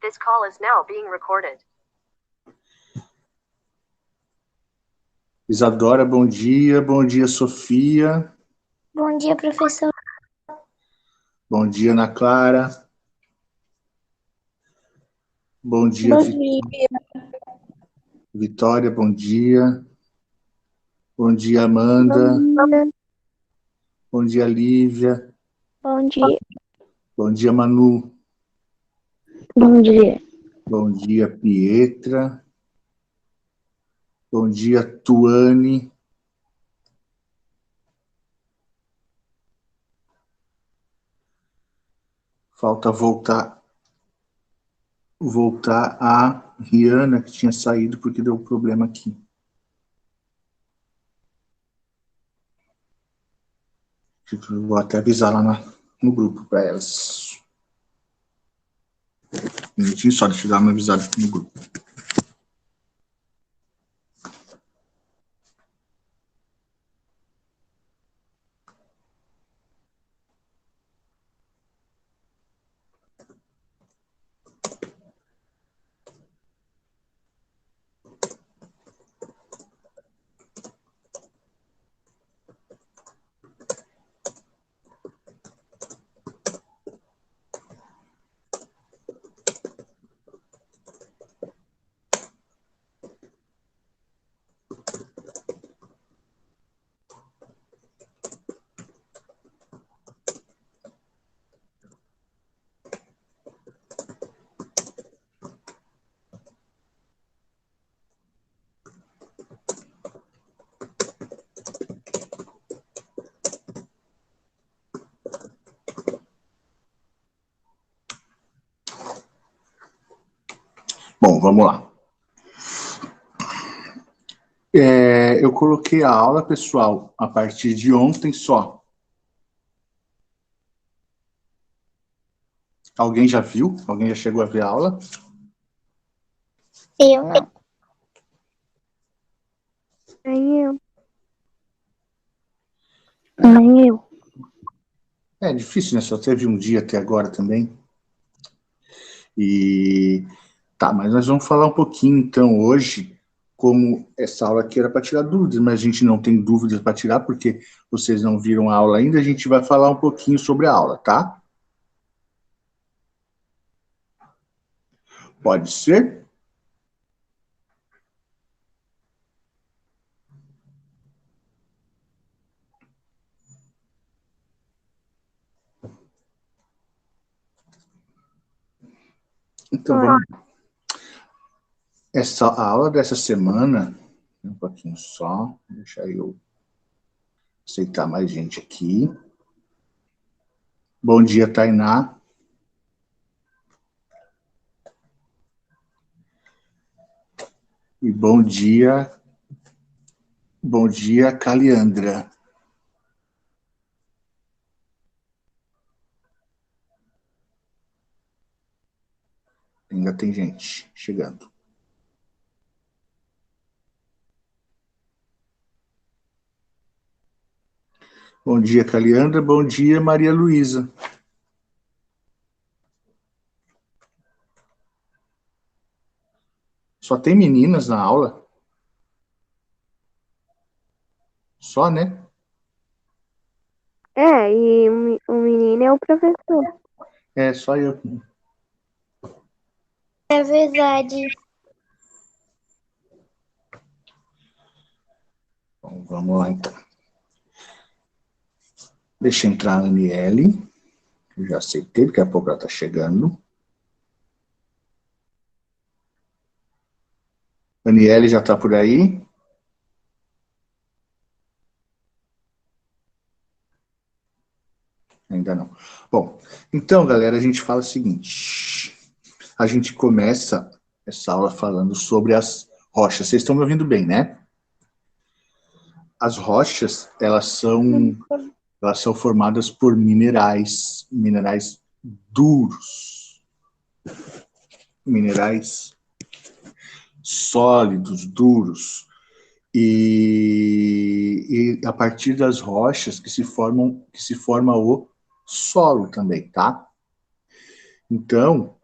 This call is now being recorded. Isadora, bom dia. Bom dia, Sofia. Bom dia, professor. Bom dia, Ana Clara. Bom dia, Bom dia. Vitória, bom dia. Bom dia, Amanda. Bom dia, Lívia. Bom dia. Bom dia, Manu. Bom dia. Bom dia, Pietra. Bom dia, Tuane. Falta voltar a Rihanna, que tinha saído porque deu problema aqui. Vou até avisar lá no grupo para elas. Um minutinho só, deixa eu dar uma avisada aqui no grupo. Bom, vamos lá. Eu coloquei a aula, pessoal, a partir de ontem só. Alguém já viu? Alguém já chegou a ver a aula? Eu não. Nem eu. Nem eu. É difícil, né? Só teve um dia até agora também. Tá, mas nós vamos falar um pouquinho, então, hoje, como essa aula aqui era para tirar dúvidas, mas a gente não tem dúvidas para tirar, porque vocês não viram a aula ainda, a gente vai falar um pouquinho sobre a aula, tá? Pode ser? Então, vamos lá. A aula dessa semana, um pouquinho só, deixa eu aceitar mais gente aqui. Bom dia, Tainá. E bom dia, Caliandra. Ainda tem gente chegando. Bom dia, Caliandra. Bom dia, Maria Luísa. Só tem meninas na aula? Só, né? E o menino é o professor. É, só eu. É verdade. Bom, vamos lá, então. Deixa eu entrar a Aniele. Eu já aceitei, daqui a pouco ela está chegando. Aniele já está por aí? Ainda não. Bom, então, galera, a gente fala o seguinte. A gente começa essa aula falando sobre as rochas. Vocês estão me ouvindo bem, né? As rochas, elas são formadas por minerais duros, minerais sólidos, duros, e a partir das rochas que se forma o solo também, tá? Então,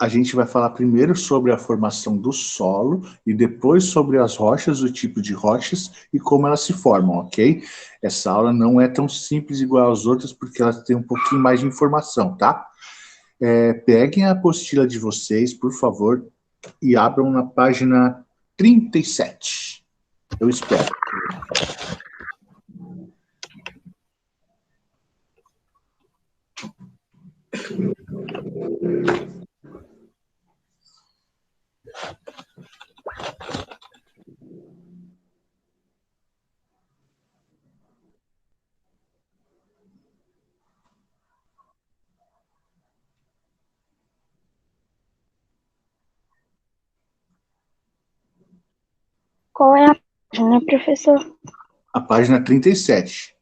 a gente vai falar primeiro sobre a formação do solo e depois sobre as rochas, o tipo de rochas e como elas se formam, ok? Essa aula não é tão simples igual às outras porque elas têm um pouquinho mais de informação, tá? Peguem a apostila de vocês, por favor, e abram na página 37. Eu espero. Qual é a página, professor? A página 37.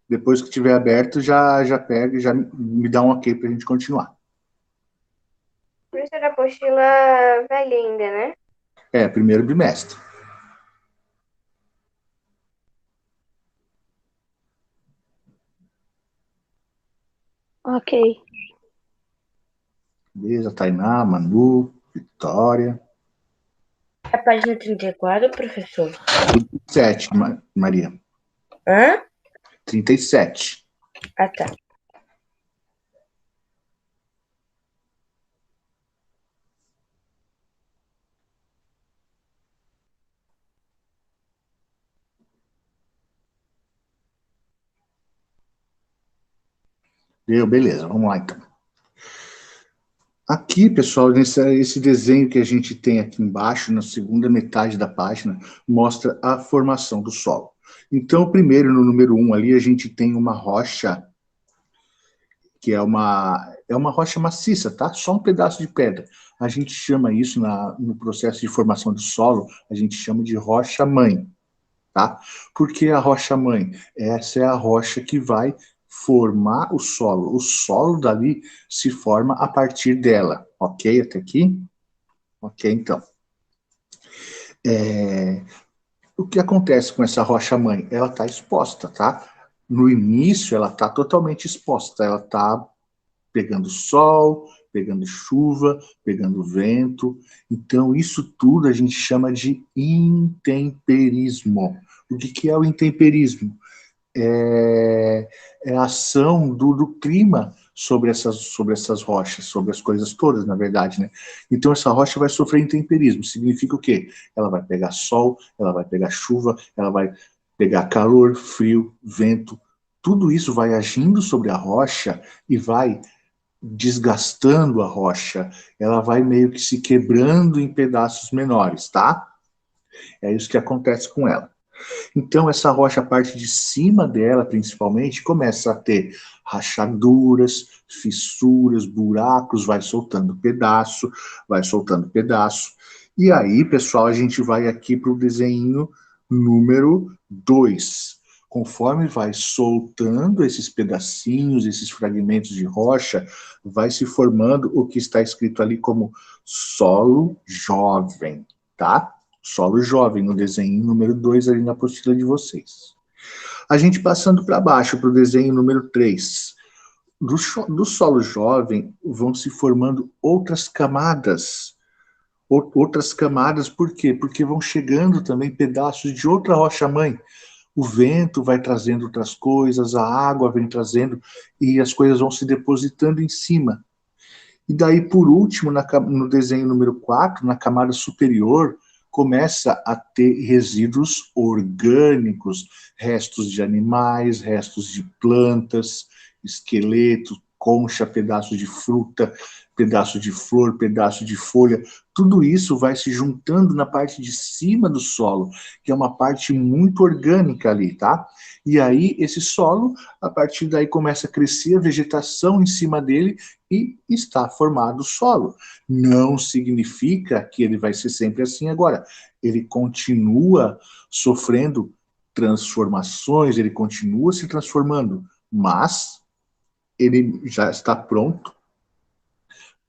Depois que tiver aberto, já pega e já me dá um ok para a gente continuar. Professor, a apostila velha ainda, né? Primeiro bimestre. Ok. Beleza, Tainá, Manu, Vitória. A página 34, professor? 37, Maria. Hã? 37. Ah, tá. Beleza, vamos lá então. Aqui, pessoal, esse desenho que a gente tem aqui embaixo, na segunda metade da página, mostra a formação do solo. Então, primeiro, no número 1 ali, a gente tem uma rocha, que é uma rocha maciça, tá? Só um pedaço de pedra. A gente chama isso, no processo de formação do solo, a gente chama de rocha-mãe, tá? Por que a rocha-mãe? Essa é a rocha que vai formar o solo. O solo dali se forma a partir dela. Ok até aqui? Ok, então. O que acontece com essa rocha-mãe? Ela está exposta, tá? No início, ela está totalmente exposta. Ela está pegando sol, pegando chuva, pegando vento. Então, isso tudo a gente chama de intemperismo. O que é o intemperismo? É a ação do clima sobre essas rochas, sobre as coisas todas, na verdade, né? Então essa rocha vai sofrer intemperismo. Significa o quê? Ela vai pegar sol, ela vai pegar chuva, ela vai pegar calor, frio, vento. Tudo isso vai agindo sobre a rocha e vai desgastando a rocha. Ela vai meio que se quebrando em pedaços menores, tá? É isso que acontece com ela. Então, essa rocha, a parte de cima dela, principalmente, começa a ter rachaduras, fissuras, buracos, vai soltando pedaço, vai soltando pedaço. E aí, pessoal, a gente vai aqui para o desenho número 2. Conforme vai soltando esses pedacinhos, esses fragmentos de rocha, vai se formando o que está escrito ali como solo jovem, tá? Solo jovem, no desenho número 2, ali na apostila de vocês. A gente passando para baixo, para o desenho número 3. Do solo jovem vão se formando outras camadas. Outras camadas, por quê? Porque vão chegando também pedaços de outra rocha-mãe. O vento vai trazendo outras coisas, a água vem trazendo, e as coisas vão se depositando em cima. E daí, por último, no desenho número 4, na camada superior, começa a ter resíduos orgânicos, restos de animais, restos de plantas, esqueleto, concha, pedaço de fruta, pedaço de flor, pedaço de folha. Tudo isso vai se juntando na parte de cima do solo, que é uma parte muito orgânica ali, tá? E aí, esse solo, a partir daí começa a crescer a vegetação em cima dele e está formado o solo. Não significa que ele vai ser sempre assim agora. Ele continua sofrendo transformações, ele continua se transformando, mas ele já está pronto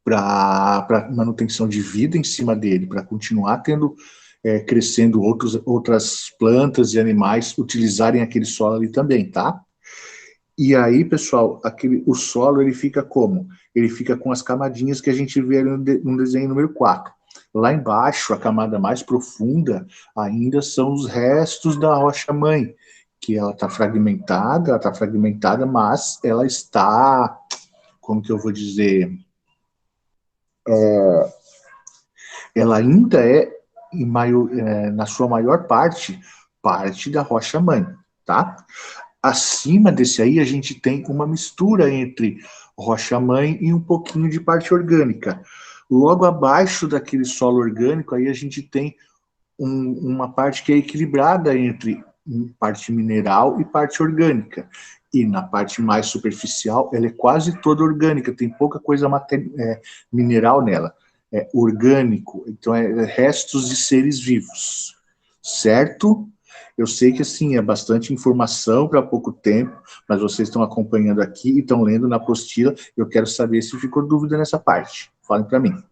para manutenção de vida em cima dele, para continuar crescendo outras plantas e animais utilizarem aquele solo ali também, tá? E aí, pessoal, o solo ele fica como? Ele fica com as camadinhas que a gente vê ali no desenho número 4. Lá embaixo, a camada mais profunda ainda são os restos da rocha-mãe, que ela está fragmentada, mas ela está, como que eu vou dizer, ela ainda é, na sua maior parte da rocha-mãe, tá? Acima desse aí, a gente tem uma mistura entre rocha-mãe e um pouquinho de parte orgânica. Logo abaixo daquele solo orgânico, aí a gente tem uma parte que é equilibrada entre parte mineral e parte orgânica. E na parte mais superficial, ela é quase toda orgânica, tem pouca coisa mineral nela. É orgânico, então é restos de seres vivos, certo? Eu sei que, assim, é bastante informação para pouco tempo, mas vocês estão acompanhando aqui e estão lendo na apostila. Eu quero saber se ficou dúvida nessa parte. Falem para mim.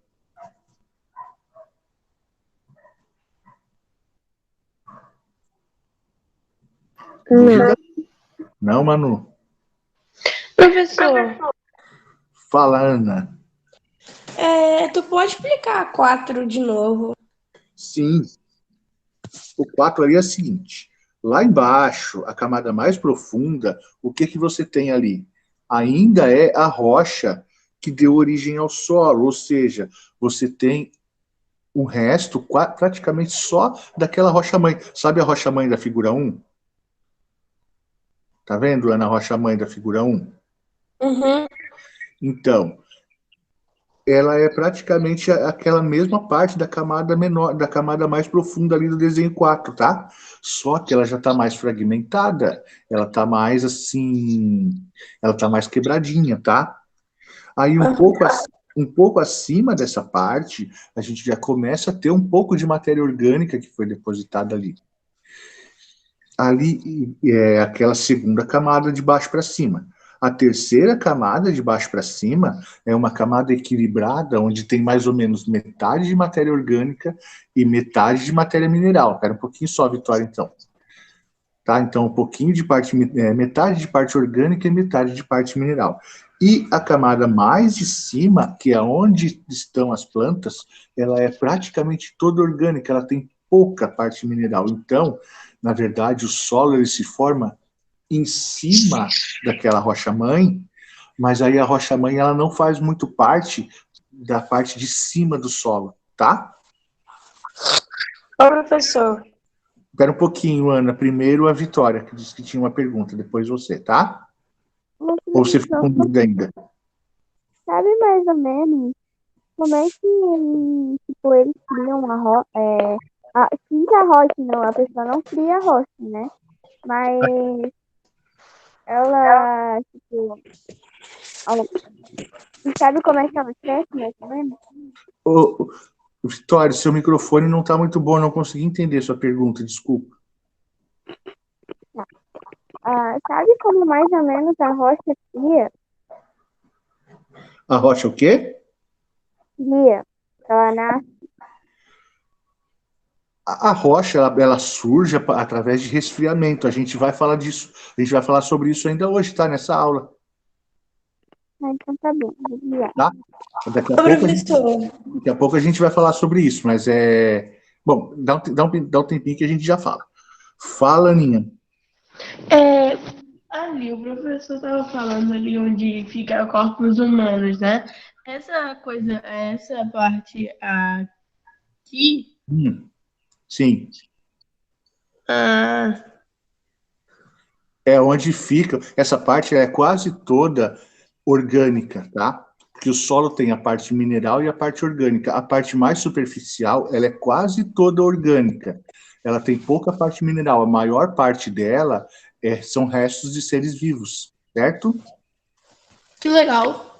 Dúvida? Não, Manu? Professor, Fala, Ana. tu pode explicar a 4 de novo? Sim. O 4 ali é o seguinte. Lá embaixo, a camada mais profunda, o que que você tem ali? Ainda é a rocha que deu origem ao solo, ou seja, você tem o resto praticamente só daquela rocha-mãe. Sabe a rocha-mãe da figura 1? Tá vendo, Ana, a rocha-mãe da figura 1? Uhum. Então, ela é praticamente aquela mesma parte da camada menor, da camada mais profunda ali do desenho 4, tá? Só que ela já está mais fragmentada, ela está mais assim, ela está mais quebradinha, tá? Aí um pouco acima dessa parte, a gente já começa a ter um pouco de matéria orgânica que foi depositada ali. Ali é aquela segunda camada de baixo para cima. A terceira camada, de baixo para cima, é uma camada equilibrada, onde tem mais ou menos metade de matéria orgânica e metade de matéria mineral. Espera um pouquinho só, Vitória, então. Tá? Então, um pouquinho de parte, metade de parte orgânica e metade de parte mineral. E a camada mais de cima, que é onde estão as plantas, ela é praticamente toda orgânica, ela tem pouca parte mineral. Então, na verdade, o solo ele se forma em cima daquela rocha-mãe, mas aí a rocha-mãe ela não faz muito parte da parte de cima do solo, tá? Ô, professor. Espera um pouquinho, Ana. Primeiro a Vitória, que disse que tinha uma pergunta, depois você, tá? Ou você ficou com dúvida ainda? Sabe mais ou menos como é que, tipo, eles criam cria a rocha, não, a pessoa não cria a rocha, né? Mas ela, tipo, sabe como é que ela cresce, mais ou menos? Ô, Vitória, seu microfone não está muito bom, não consegui entender sua pergunta, desculpa. Sabe como mais ou menos a rocha cria? A rocha o quê? Cria. Ela nasce. A rocha, ela surge através de resfriamento. A gente vai falar disso. A gente vai falar sobre isso ainda hoje, tá? Nessa aula. Então tá bom, obrigada. Tá? Daqui Ô, professor. daqui a pouco a gente vai falar sobre isso, mas é... Bom, dá um tempinho que a gente já fala. Fala, Aninha. Ali, o professor estava falando ali onde fica corpos humanos, né? Essa coisa, essa parte aqui. Sim. Ah, É onde fica... Essa parte é quase toda orgânica, tá? Porque o solo tem a parte mineral e a parte orgânica. A parte mais superficial, ela é quase toda orgânica. Ela tem pouca parte mineral. A maior parte dela são restos de seres vivos, certo? que legal.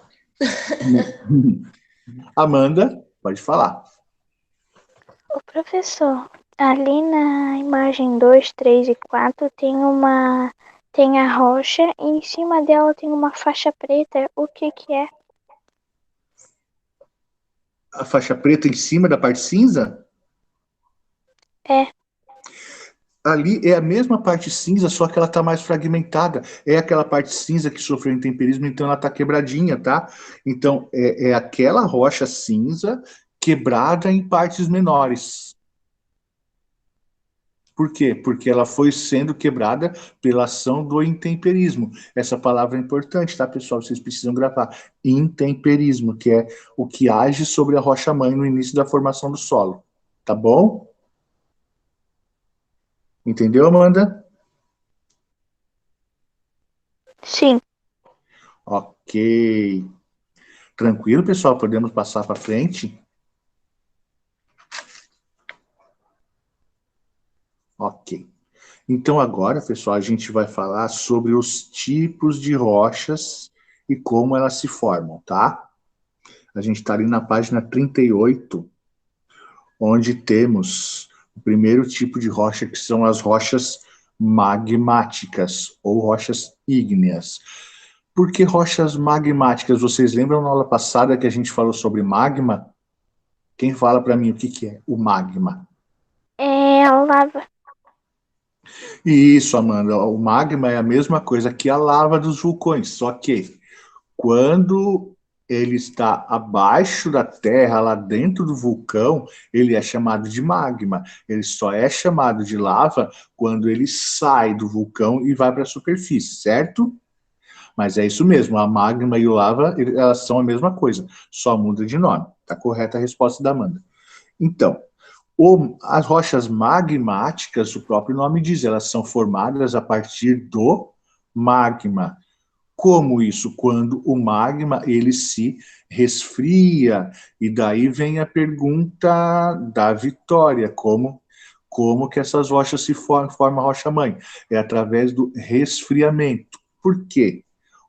Amanda, pode falar. O professor, ali na imagem 2, 3 e 4 tem a rocha e em cima dela tem uma faixa preta. O que que é? A faixa preta em cima da parte cinza? É. ali é a mesma parte cinza, só que ela está mais fragmentada. É aquela parte cinza que sofreu intemperismo, então ela está quebradinha, tá? Então, é aquela rocha cinza quebrada em partes menores. Por quê? Porque ela foi sendo quebrada pela ação do intemperismo. Essa palavra é importante, tá, pessoal? Vocês precisam gravar. Intemperismo, que é o que age sobre a rocha-mãe no início da formação do solo. Tá bom? Entendeu, Amanda? Sim. Ok. Tranquilo, pessoal? Podemos passar para frente? Ok. Então, agora, pessoal, a gente vai falar sobre os tipos de rochas e como elas se formam, tá? A gente está ali na página 38, onde temos o primeiro tipo de rocha, que são as rochas magmáticas ou rochas ígneas. Por que rochas magmáticas? Vocês lembram na aula passada que a gente falou sobre magma? Quem fala para mim o que é o magma? É a lava. Isso, Amanda. O magma é a mesma coisa que a lava dos vulcões, só que quando ele está abaixo da terra, lá dentro do vulcão, ele é chamado de magma. Ele só é chamado de lava quando ele sai do vulcão e vai para a superfície, certo? Mas é isso mesmo, a magma e o lava, elas são a mesma coisa, só muda de nome. Está correta a resposta da Amanda. Então, as rochas magmáticas, o próprio nome diz, elas são formadas a partir do magma. Como isso? Quando o magma ele se resfria. E daí vem a pergunta da Vitória, como que essas rochas se formam a rocha-mãe? É através do resfriamento. Por quê?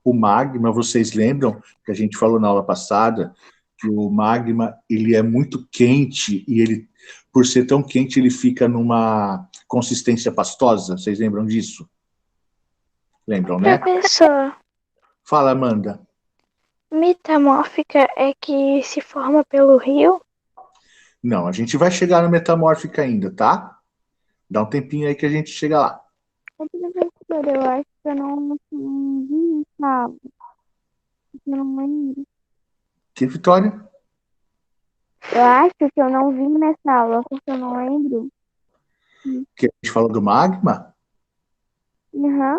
O magma, vocês lembram que a gente falou na aula passada, que o magma ele é muito quente e ele, por ser tão quente, ele fica numa consistência pastosa. Vocês lembram disso? Lembram, né? Professor, Fala, Amanda. metamórfica é que se forma pelo rio? Não, a gente vai chegar no metamórfica ainda, tá? Dá um tempinho aí que a gente chega lá. Professor, eu acho que eu não vi essa aula. Eu não lembro. Que, Vitória? Eu acho que eu não vi nessa aula, porque eu não lembro. Que a gente falou do magma? Uhum.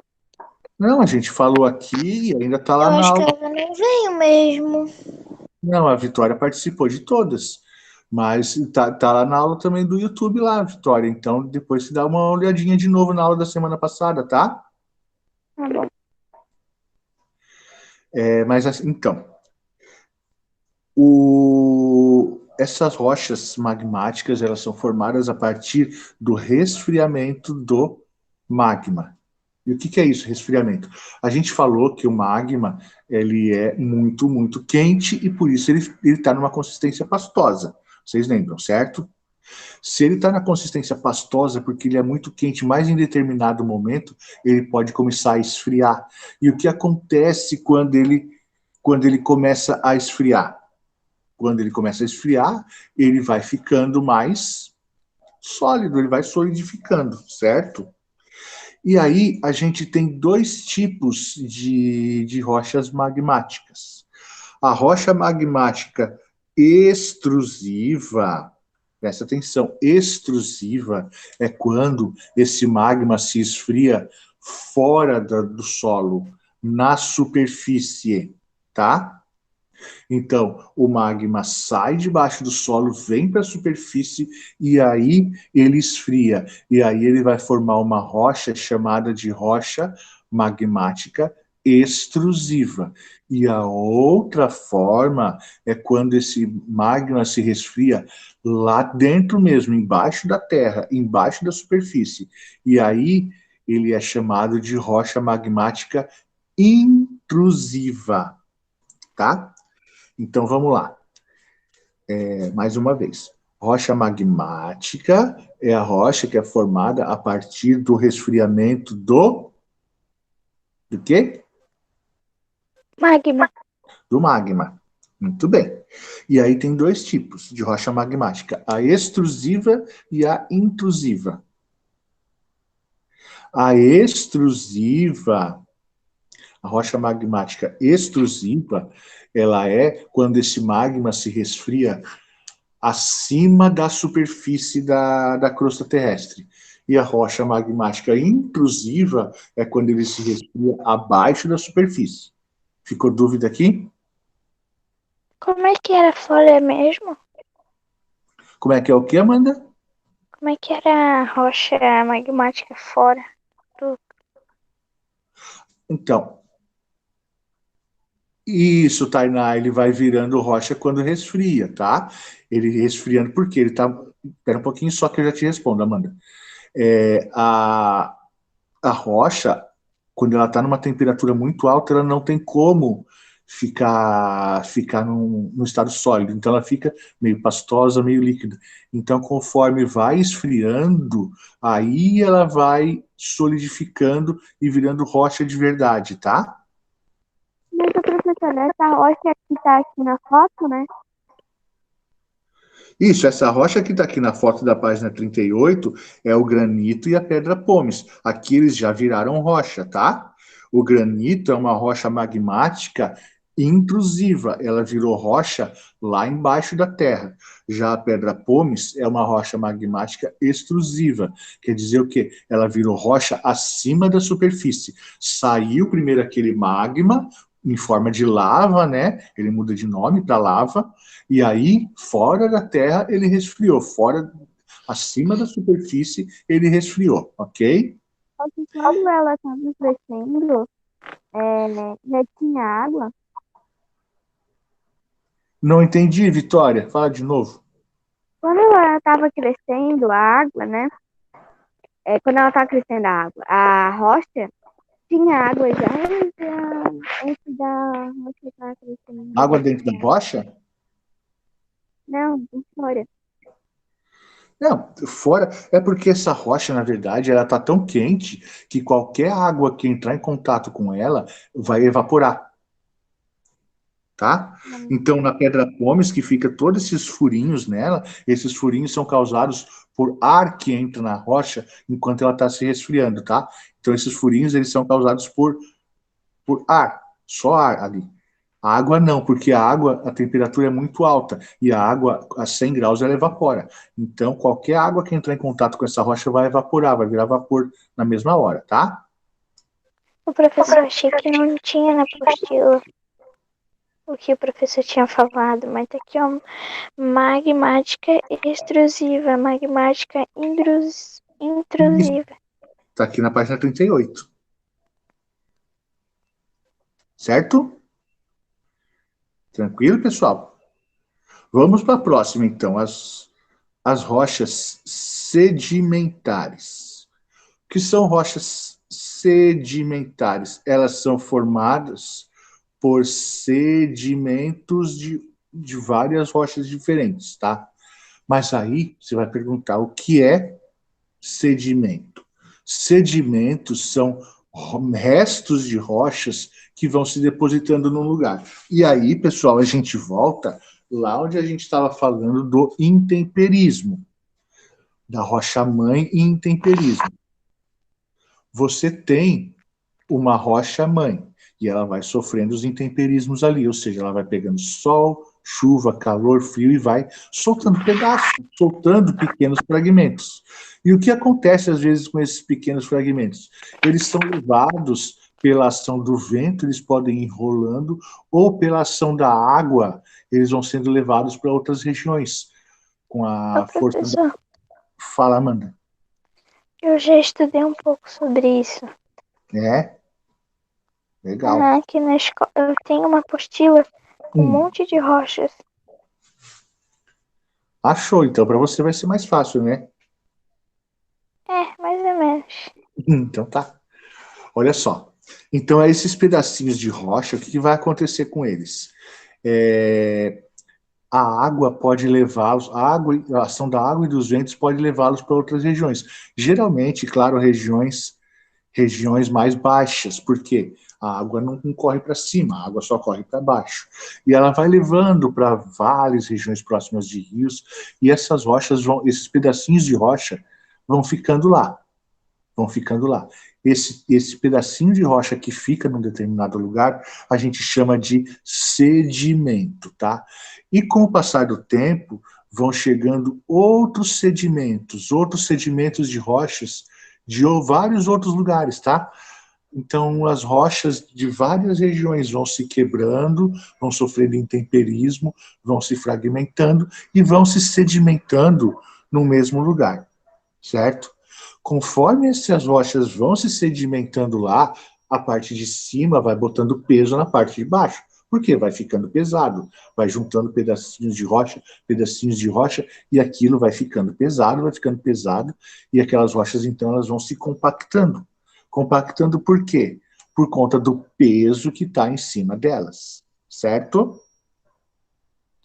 Não, a gente falou aqui e ainda tá lá Eu na acho que aula. ela não veio mesmo. Não, a Vitória participou de todas. Mas tá lá na aula também do YouTube lá, Vitória. Então depois você dá uma olhadinha de novo na aula da semana passada, tá? Tá bom. Mas assim, então, essas rochas magmáticas elas são formadas a partir do resfriamento do magma. E o que é isso, resfriamento? A gente falou que o magma ele é muito, muito quente e por isso ele está numa consistência pastosa. Vocês lembram, certo? Se ele está na consistência pastosa porque ele é muito quente, mas em determinado momento ele pode começar a esfriar. E o que acontece quando ele começa a esfriar? Quando ele começa a esfriar, ele vai ficando mais sólido, ele vai solidificando, certo? E aí a gente tem dois tipos de rochas magmáticas. A rocha magmática extrusiva, presta atenção, extrusiva é quando esse magma se esfria fora do solo, na superfície, tá? Então, o magma sai debaixo do solo, vem para a superfície e aí ele esfria. E aí ele vai formar uma rocha chamada de rocha magmática extrusiva. E a outra forma é quando esse magma se resfria lá dentro mesmo, embaixo da terra, embaixo da superfície. E aí ele é chamado de rocha magmática intrusiva, tá? Então vamos lá. Mais uma vez. Rocha magmática é a rocha que é formada a partir do resfriamento do quê? Magma. Do magma. Muito bem. E aí tem dois tipos de rocha magmática, a extrusiva e a intrusiva. A extrusiva, a rocha magmática extrusiva, ela é quando esse magma se resfria acima da superfície da crosta terrestre. E a rocha magmática intrusiva é quando ele se resfria abaixo da superfície. Ficou dúvida aqui? Como é que era fora mesmo? Como é que é o que, Amanda? Como é que era a rocha magmática fora? Então, isso, Tainá, ele vai virando rocha quando resfria, tá? Ele resfriando porque ele tá... Espera um pouquinho só que eu já te respondo, Amanda. A rocha, quando ela está numa temperatura muito alta, ela não tem como ficar num estado sólido. Então ela fica meio pastosa, meio líquida. Então, conforme vai esfriando, aí ela vai solidificando e virando rocha de verdade, tá? Mas, professor, essa rocha que tá aqui na foto, né? Isso, essa rocha que está aqui na foto da página 38 é o granito e a pedra pómez. Aqui eles já viraram rocha, tá? O granito é uma rocha magmática intrusiva, ela virou rocha lá embaixo da terra. Já a pedra pómez é uma rocha magmática extrusiva, quer dizer o quê? Ela virou rocha acima da superfície. Saiu primeiro aquele magma em forma de lava, né? Ele muda de nome para lava, e aí, fora da terra, ele resfriou. Acima da superfície, ele resfriou, ok? Quando ela estava crescendo, já tinha água. Não entendi, Vitória. Fala de novo. Quando ela estava crescendo, a água, né? Quando ela estava crescendo a água, a rocha tinha água já antes da rocha estar crescendo. Água dentro da rocha? Não, fora. Não, fora. É porque essa rocha, na verdade, ela está tão quente que qualquer água que entrar em contato com ela vai evaporar. Tá? Então, na pedra pómez, que fica todos esses furinhos nela, esses furinhos são causados por ar que entra na rocha enquanto ela está se resfriando, tá? Então, esses furinhos, eles são causados por ar, só ar ali. A água não, porque a água, a temperatura é muito alta, e a água a 100 graus ela evapora. Então, qualquer água que entrar em contato com essa rocha vai evaporar, vai virar vapor na mesma hora, tá? O professor, achei que não tinha na apostila o que o professor tinha falado, mas tá aqui, ó, magmática extrusiva, magmática intrusiva. Tá aqui na página 38. Certo? Tranquilo, pessoal? Vamos para a próxima, então, as rochas sedimentares. O que são rochas sedimentares? Elas são formadas por sedimentos de várias rochas diferentes, tá? Mas aí você vai perguntar o que é sedimento. Sedimentos são restos de rochas que vão se depositando num lugar. E aí, pessoal, a gente volta lá onde a gente estava falando do intemperismo, da rocha-mãe e intemperismo. Você tem uma rocha-mãe e ela vai sofrendo os intemperismos ali, ou seja, ela vai pegando sol, chuva, calor, frio e vai soltando pedaços, soltando pequenos fragmentos. E o que acontece às vezes com esses pequenos fragmentos? Eles são levados pela ação do vento, eles podem ir enrolando, ou pela ação da água, eles vão sendo levados para outras regiões, com a força da... Fala, Amanda. Eu já estudei um pouco sobre isso. É? Legal. Aqui na escola eu tenho uma apostila com um monte de rochas. Achou, então para você vai ser mais fácil, né? Mais ou menos. Então tá. Olha só. Então, esses pedacinhos de rocha, o que vai acontecer com eles? A água pode levá-los, a ação da água e dos ventos pode levá-los para outras regiões. Geralmente, claro, regiões mais baixas, porque a água não corre para cima, a água só corre para baixo. E ela vai levando para várias regiões próximas de rios, e essas rochas esses pedacinhos de rocha vão ficando lá. vão ficando lá. Esse pedacinho de rocha que fica num determinado lugar, a gente chama de sedimento, tá? E com o passar do tempo, vão chegando outros sedimentos de rochas de vários outros lugares, tá? Então, as rochas de várias regiões vão se quebrando, vão sofrendo intemperismo, vão se fragmentando e vão se sedimentando no mesmo lugar, certo? Conforme essas rochas vão se sedimentando lá, a parte de cima vai botando peso na parte de baixo. Por quê? Vai ficando pesado, vai juntando pedacinhos de rocha, e aquilo vai ficando pesado, e aquelas rochas, então, elas vão se compactando. Compactando por quê? Por conta do peso que está em cima delas, certo?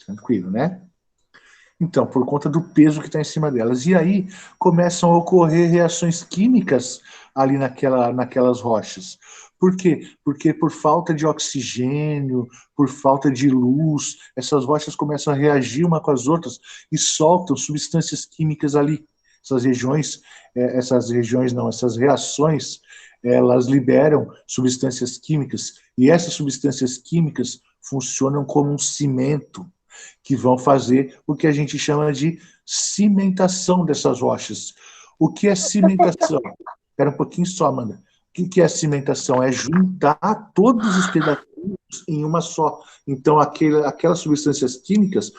Tranquilo, né? Então, por conta do peso que está em cima delas. E aí começam a ocorrer reações químicas ali naquelas rochas. Por quê? Porque por falta de oxigênio, por falta de luz, essas rochas começam a reagir uma com as outras e soltam substâncias químicas ali. Essas reações, elas liberam substâncias químicas, e essas substâncias químicas funcionam como um cimento, que vão fazer o que a gente chama de cimentação dessas rochas. O que é cimentação? Espera um pouquinho só, Amanda. O que é cimentação? É juntar todos os pedacinhos em uma só. Então, aquelas substâncias químicas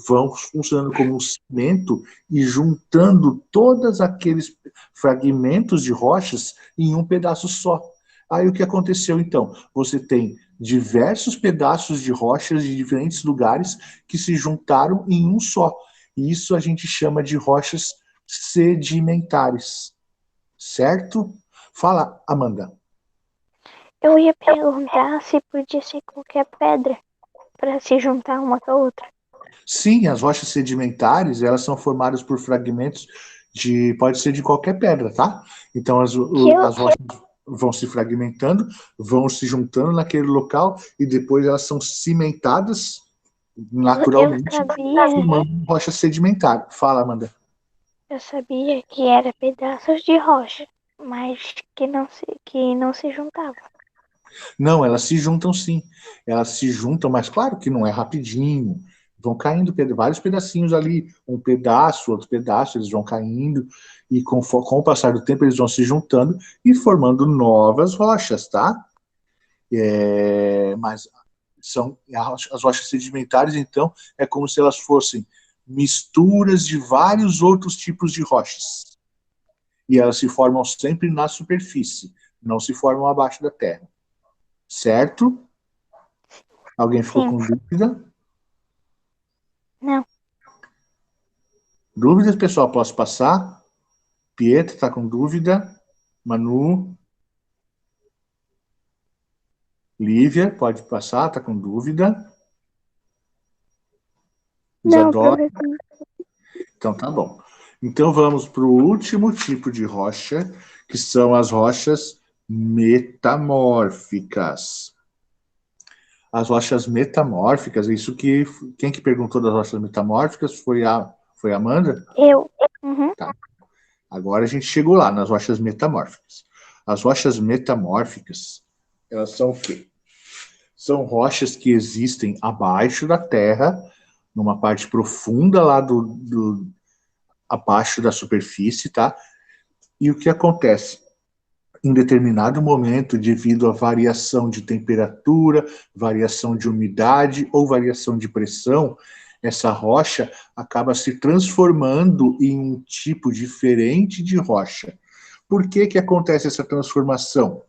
vão funcionando como um cimento e juntando todos aqueles fragmentos de rochas em um pedaço só. Aí o que aconteceu, então? Você tem diversos pedaços de rochas de diferentes lugares que se juntaram em um só. E isso a gente chama de rochas sedimentares. Certo? Fala, Amanda. Eu ia perguntar se podia ser qualquer pedra para se juntar uma com a outra. Sim, as rochas sedimentares, elas são formadas por fragmentos pode ser de qualquer pedra, tá? Então as rochas vão se fragmentando, vão se juntando naquele local e depois elas são cimentadas naturalmente, formando rocha sedimentar. Fala, Amanda. Eu sabia que era pedaços de rocha, mas que não se juntavam. Não, elas se juntam sim. Elas se juntam, mas claro que não é rapidinho. Vão caindo vários pedacinhos ali, um pedaço, outro pedaço, eles vão caindo, e com o passar do tempo eles vão se juntando e formando novas rochas, tá? Mas as rochas sedimentares, então, é como se elas fossem misturas de vários outros tipos de rochas. E elas se formam sempre na superfície, não se formam abaixo da terra. Certo? Alguém ficou com dúvida? Não. Dúvidas, pessoal? Posso passar? Pietro está com dúvida? Manu? Lívia, pode passar, está com dúvida? Isadora? Não, então tá bom. Então vamos para o último tipo de rocha, que são as rochas metamórficas. As rochas metamórficas, quem que perguntou das rochas metamórficas foi a Amanda? Eu. Uhum. Tá. Agora a gente chegou lá, nas rochas metamórficas. As rochas metamórficas, elas são o quê? São rochas que existem abaixo da terra, numa parte profunda lá abaixo da superfície, tá? E o que acontece? Em determinado momento, devido à variação de temperatura, variação de umidade ou variação de pressão, essa rocha acaba se transformando em um tipo diferente de rocha. Por que que acontece essa transformação?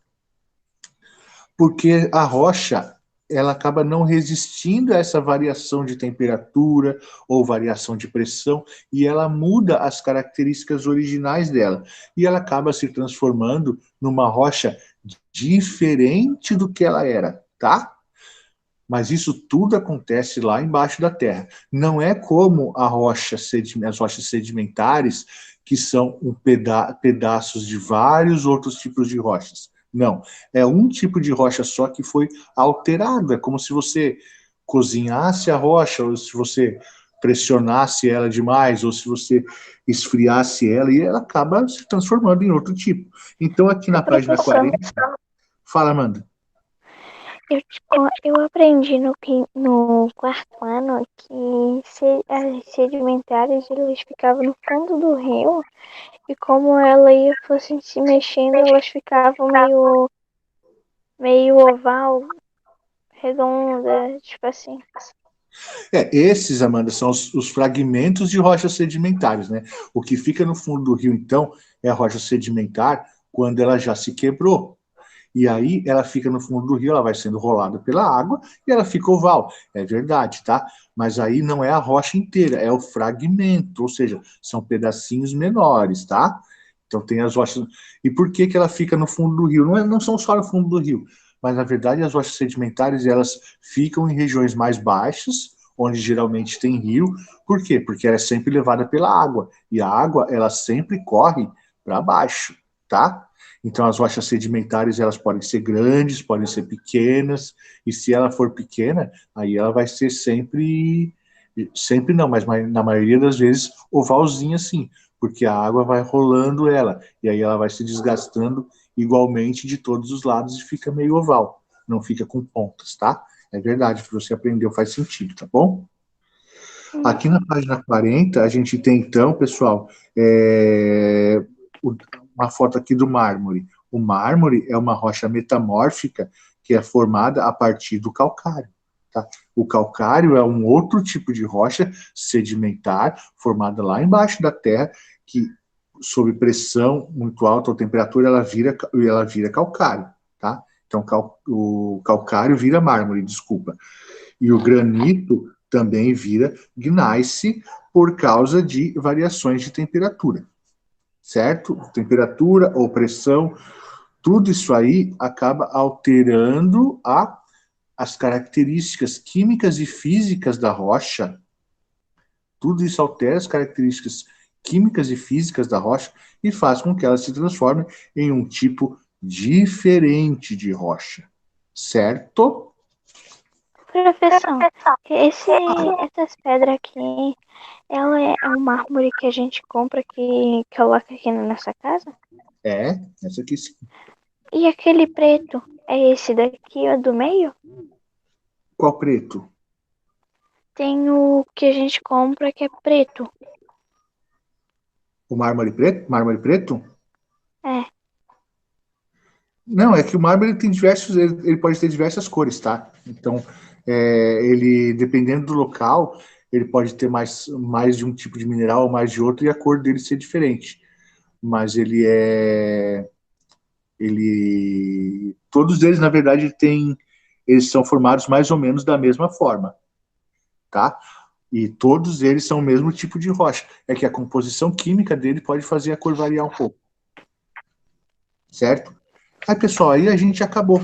Porque a rocha, ela acaba não resistindo a essa variação de temperatura ou variação de pressão, e ela muda as características originais dela. E ela acaba se transformando numa rocha diferente do que ela era, tá? Mas isso tudo acontece lá embaixo da terra. Não é como as rochas sedimentares, que são pedaços de vários outros tipos de rochas. Não, é um tipo de rocha só que foi alterado. É como se você cozinhasse a rocha, ou se você pressionasse ela demais, ou se você esfriasse ela, e ela acaba se transformando em outro tipo. Então, aqui na página Professor. 40, fala, Amanda. Eu aprendi no quarto ano que as sedimentares eles ficavam no fundo do rio e como ela ia fosse se mexendo, elas ficavam meio oval, redonda, tipo assim. Esses, Amanda, são os fragmentos de rochas sedimentares, né? O que fica no fundo do rio, então, é a rocha sedimentar quando ela já se quebrou. E aí ela fica no fundo do rio, ela vai sendo rolada pela água e ela fica oval. É verdade, tá? Mas aí não é a rocha inteira, é o fragmento, ou seja, são pedacinhos menores, tá? Então tem as rochas. E por que que ela fica no fundo do rio? Não são só no fundo do rio, mas na verdade as rochas sedimentares elas ficam em regiões mais baixas, onde geralmente tem rio. Por quê? Porque ela é sempre levada pela água e a água ela sempre corre para baixo, tá? Então, as rochas sedimentares, elas podem ser grandes, podem ser pequenas, e se ela for pequena, aí ela vai ser sempre não, mas na maioria das vezes, ovalzinha assim, porque a água vai rolando ela, e aí ela vai se desgastando igualmente de todos os lados e fica meio oval, não fica com pontas, tá? É verdade, que você aprendeu, faz sentido, tá bom? Aqui na página 40, a gente tem, então, pessoal, uma foto aqui do mármore. O mármore é uma rocha metamórfica que é formada a partir do calcário. Tá? O calcário é um outro tipo de rocha sedimentar formada lá embaixo da terra que, sob pressão muito alta ou temperatura, ela vira calcário. Tá? Então, o calcário vira mármore, desculpa. E o granito também vira gneiss por causa de variações de temperatura. Certo? Temperatura ou pressão, tudo isso aí acaba alterando as características químicas e físicas da rocha. Tudo isso altera as características químicas e físicas da rocha e faz com que ela se transforme em um tipo diferente de rocha. Certo? Professor, essas pedras aqui, ela é um mármore que a gente compra que coloca aqui na nossa casa? Essa aqui sim. E aquele preto, é esse daqui, ó, do meio? Qual preto? Tem o que a gente compra que é preto. O mármore preto? Mármore preto? É. Não, é que o mármore tem ele pode ter diversas cores, tá? Então, ele, dependendo do local, ele pode ter mais de um tipo de mineral ou mais de outro e a cor dele ser diferente. Mas todos eles, na verdade, eles são formados mais ou menos da mesma forma, tá? E todos eles são o mesmo tipo de rocha. É que a composição química dele pode fazer a cor variar um pouco. Certo? Aí, pessoal, aí a gente acabou.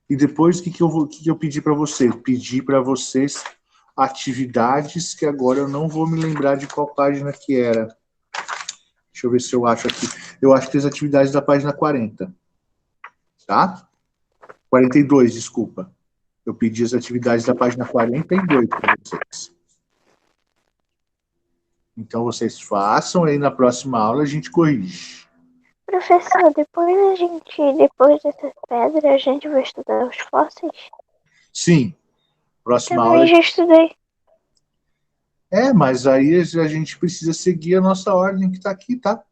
E depois, o que eu pedi para vocês? Pedi para vocês atividades que agora eu não vou me lembrar de qual página que era. Deixa eu ver se eu acho aqui. Eu acho que as atividades da página 40. Tá? 42, desculpa. Eu pedi as atividades da página 42 para vocês. Então, vocês façam, aí na próxima aula a gente corrige. Professor, depois dessas pedras, a gente vai estudar os fósseis? Sim. Próxima Também aula. já estudei. Mas aí a gente precisa seguir a nossa ordem que está aqui, tá?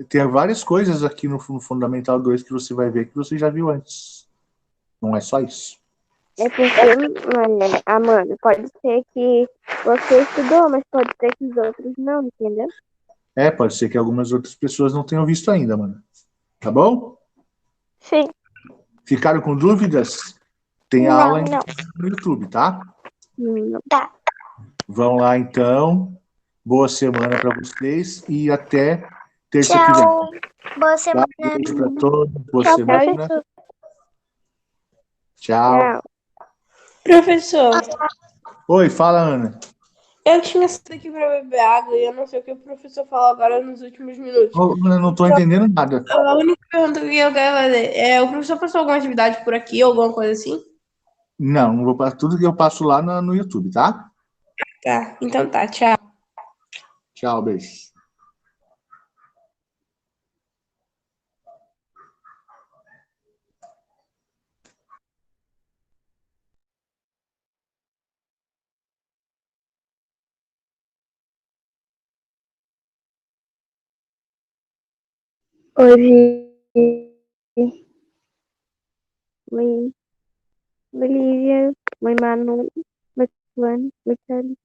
Tem várias coisas aqui no Fundamental 2 que você vai ver que você já viu antes. Não é só isso. É porque, Amanda, pode ser que você estudou, mas pode ser que os outros não, entendeu? Pode ser que algumas outras pessoas não tenham visto ainda, mano. Tá bom? Sim. Ficaram com dúvidas? Tem a aula no YouTube, tá? Tá. Vão lá, então. Boa semana para vocês e até terça que Tchau. vem. Boa semana. Beijo para todos. Boa Tchau, semana. professor. Tchau. Professor, Oi, fala, Ana. eu tinha saído aqui pra beber água e eu não sei o que o professor falou agora nos últimos minutos. Eu não estou entendendo nada. A única pergunta que eu quero fazer é: o professor passou alguma atividade por aqui, alguma coisa assim? Não vou passar tudo que eu passo lá no YouTube, tá? Tá, então tá, tchau. Tchau, beijo. Oi, Vi. Oi, Olivia. Oi, Manu. Oi, Luana. Oi, Kelly.